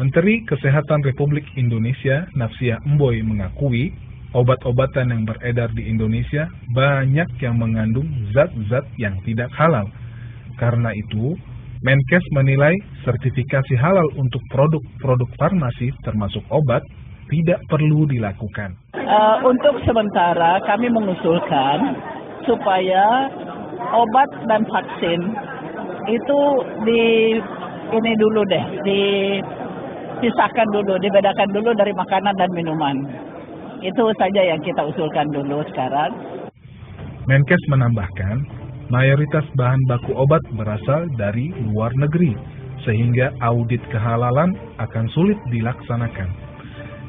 Menteri Kesehatan Republik Indonesia Nafsia Mboy mengakui obat-obatan yang beredar di Indonesia banyak yang mengandung zat-zat yang tidak halal. Karena itu, Menkes menilai sertifikasi halal untuk produk-produk farmasi termasuk obat tidak perlu dilakukan. Untuk sementara kami mengusulkan supaya obat dan vaksin itu dipisahkan dulu, dibedakan dulu dari makanan dan minuman. Itu saja yang kita usulkan dulu sekarang. Menkes menambahkan, mayoritas bahan baku obat berasal dari luar negeri, sehingga audit kehalalan akan sulit dilaksanakan.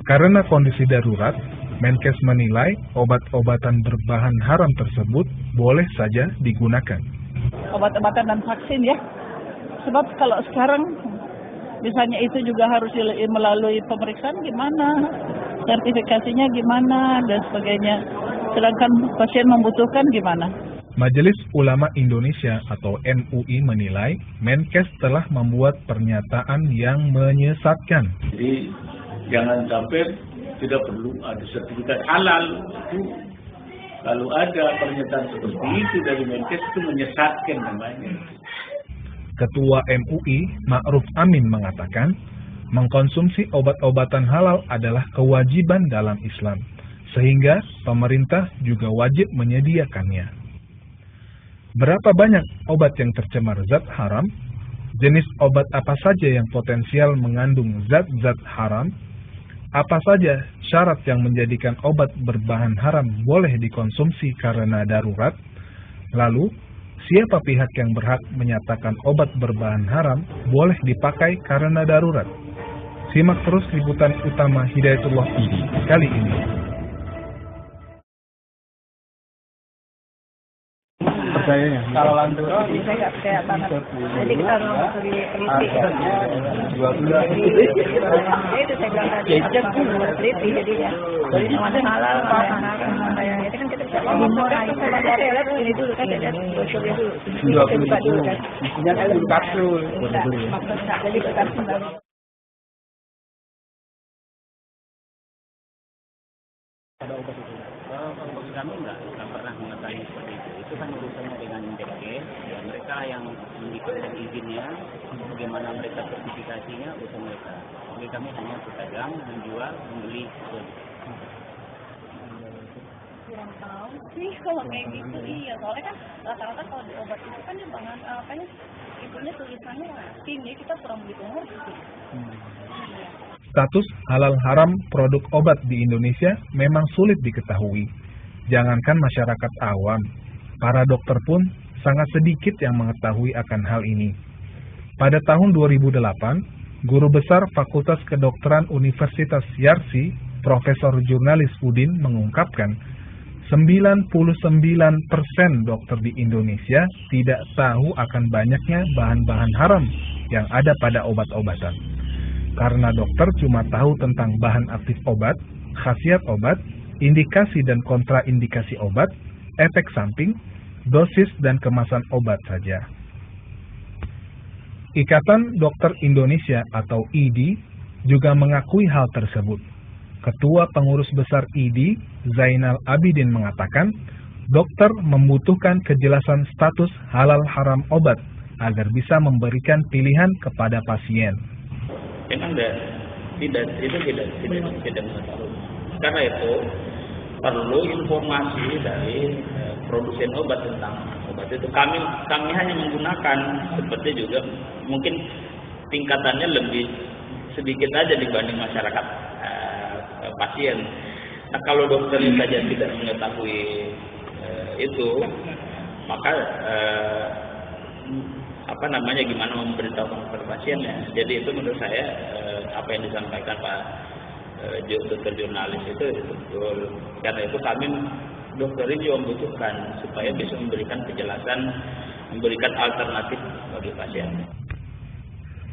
Karena kondisi darurat, Menkes menilai obat-obatan berbahan haram tersebut boleh saja digunakan. Obat-obatan dan vaksin ya, sebab kalau sekarang misalnya itu juga harus melalui pemeriksaan gimana, sertifikasinya gimana, dan sebagainya. Sedangkan pasien membutuhkan gimana? Majelis Ulama Indonesia atau MUI menilai Menkes telah membuat pernyataan yang menyesatkan. Jadi jangan sampai tidak perlu ada sertifikat halal. Itu kalau ada pernyataan seperti itu dari Menkes itu menyesatkan namanya. Ketua MUI Ma'ruf Amin mengatakan, mengkonsumsi obat-obatan halal adalah kewajiban dalam Islam, sehingga pemerintah juga wajib menyediakannya. Berapa banyak obat yang tercemar zat haram? Jenis obat apa saja yang potensial mengandung zat-zat haram? Apa saja syarat yang menjadikan obat berbahan haram boleh dikonsumsi karena darurat? Lalu, siapa pihak yang berhak menyatakan obat berbahan haram boleh dipakai karena darurat? Simak terus liputan utama Hidayatullah TV kali ini. Percayanya? Kalau lanjut, Saya nggak percaya banget. Jadi kita harus teliti. Itu saya bilang tadi, harus teliti jadinya. Jadi mana halal, mana haram, itu kan kita bisa memulai. Kita ini dulu kan, ada brosurnya dulu. Kita buka dulu kan. isinya kan dulu kapsul. Maksudnya, jadi kita harus Ada obat itu. Bagi kami nggak pernah mengetahui seperti itu. Itu kan urusannya dengan Menkes dan mereka yang memberikan izinnya, bagaimana mereka sertifikasinya urusan mereka. Bagi kami hanya pedagang, menjual, membeli. Kurang tahu sih kalau kayak gitu, iya soalnya kan rata-rata kalau di obat itu kan ya bahan apanya itunya tulisannya tim, ya kita kurang begitu ngerti. Status halal haram produk obat di Indonesia memang sulit diketahui. Jangankan masyarakat awam, para dokter pun sangat sedikit yang mengetahui akan hal ini. Pada tahun 2008, Guru Besar Fakultas Kedokteran Universitas Yarsi, Profesor Jurnalis Udin mengungkapkan, 99% dokter di Indonesia tidak tahu akan banyaknya bahan-bahan haram yang ada pada obat-obatan. Karena dokter cuma tahu tentang bahan aktif obat, khasiat obat, indikasi dan kontraindikasi obat, efek samping, dosis dan kemasan obat saja. Ikatan Dokter Indonesia atau IDI juga mengakui hal tersebut. Ketua Pengurus Besar IDI, Zainal Abidin mengatakan, dokter membutuhkan kejelasan status halal haram obat agar bisa memberikan pilihan kepada pasien. Memang tidak mengetahui. Karena itu perlu informasi dari produsen obat tentang obat itu. Kami hanya menggunakan, seperti juga mungkin tingkatannya lebih sedikit aja dibanding masyarakat pasien. Nah, kalau dokter saja tidak mengetahui itu, maka gimana memberitahukan kepada pasiennya. Jadi itu menurut saya apa yang disampaikan Pak dokter jurnalis itu betul. Karena itu kami dokter juga membutuhkan supaya bisa memberikan kejelasan, memberikan alternatif bagi pasien.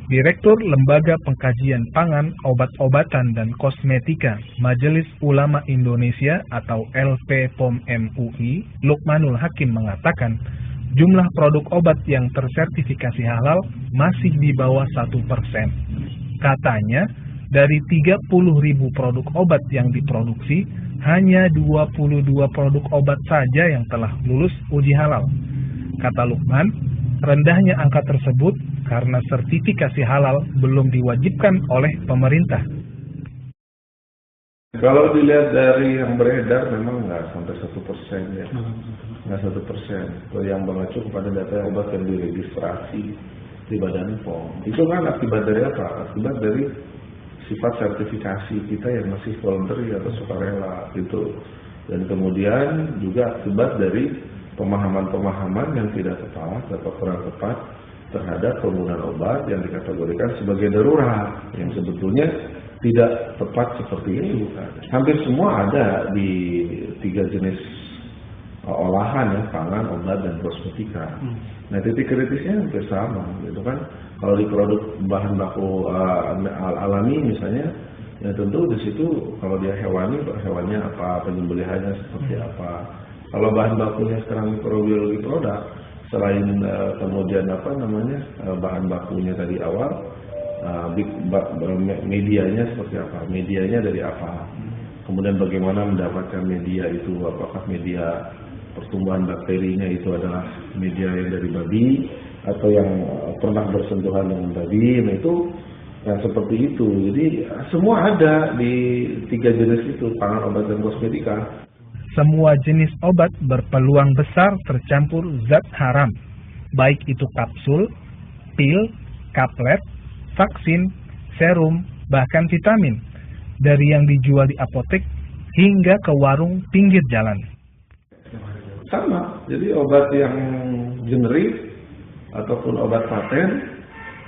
Direktur Lembaga Pengkajian Pangan, Obat-obatan dan Kosmetika Majelis Ulama Indonesia atau LPPOM MUI, Lukmanul Hakim mengatakan, jumlah produk obat yang tersertifikasi halal masih di bawah 1%. Katanya, dari 30.000 produk obat yang diproduksi, hanya 22 produk obat saja yang telah lulus uji halal. Kata Lukman, rendahnya angka tersebut karena sertifikasi halal belum diwajibkan oleh pemerintah. Kalau dilihat dari yang beredar memang nggak sampai 1% ya, nggak 1%. Kalau yang mengacu kepada data obat yang diregistrasi di Badan POM, itu kan akibat dari apa? Akibat dari sifat sertifikasi kita yang masih voluntary atau sukarela gitu, dan kemudian juga akibat dari pemahaman-pemahaman yang tidak tepat atau kurang tepat terhadap penggunaan obat yang dikategorikan sebagai darurat, yang sebetulnya tidak tepat seperti itu. Hampir semua ada di 3 jenis olahan ya, pangan, obat, dan kosmetika. Nah, titik kritisnya hampir sama, gitu kan? Kalau di produk bahan baku alami misalnya, ya tentu di situ kalau dia hewannya apa, penyembelihannya seperti apa. Kalau bahan bakunya sekarang mikrobiologi produk, selain kemudian bahan bakunya tadi awal, medianya seperti apa, medianya dari apa, kemudian bagaimana mendapatkan media itu, apakah media pertumbuhan bakterinya itu adalah media yang dari babi atau yang pernah bersentuhan dengan babi. Nah, itu yang seperti itu. Jadi semua ada di 3 jenis itu, pangan, obat, dan kosmetika. Semua jenis obat berpeluang besar tercampur zat haram, baik itu kapsul, pil, kaplet, vaksin, serum, bahkan vitamin, dari yang dijual di apotek hingga ke warung pinggir jalan. Sama, jadi obat yang generik ataupun obat paten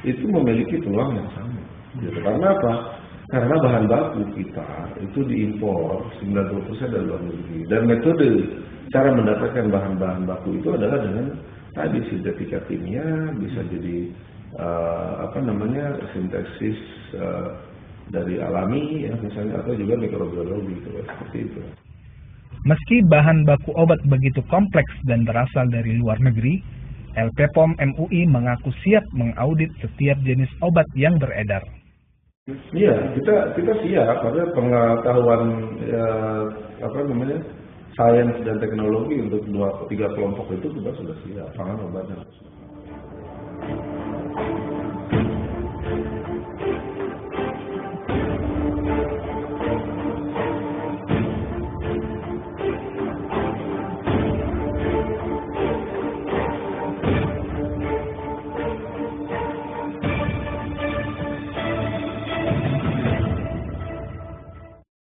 itu memiliki peluang yang sama. Gitu. Karena apa? Karena bahan baku kita itu diimpor 90% dari luar negeri. Dan metode cara mendapatkan bahan-bahan baku itu adalah dengan tadi sintetika kimia, bisa jadi sintesis dari alami ya misalnya, atau juga mikrobiologi gitu, seperti itu. Meski bahan baku obat begitu kompleks dan berasal dari luar negeri, LP POM MUI mengaku siap mengaudit setiap jenis obat yang beredar. Iya, kita siap karena pengetahuan sains dan teknologi untuk 2-3 kelompok itu kita sudah siap, pangan, obat, dan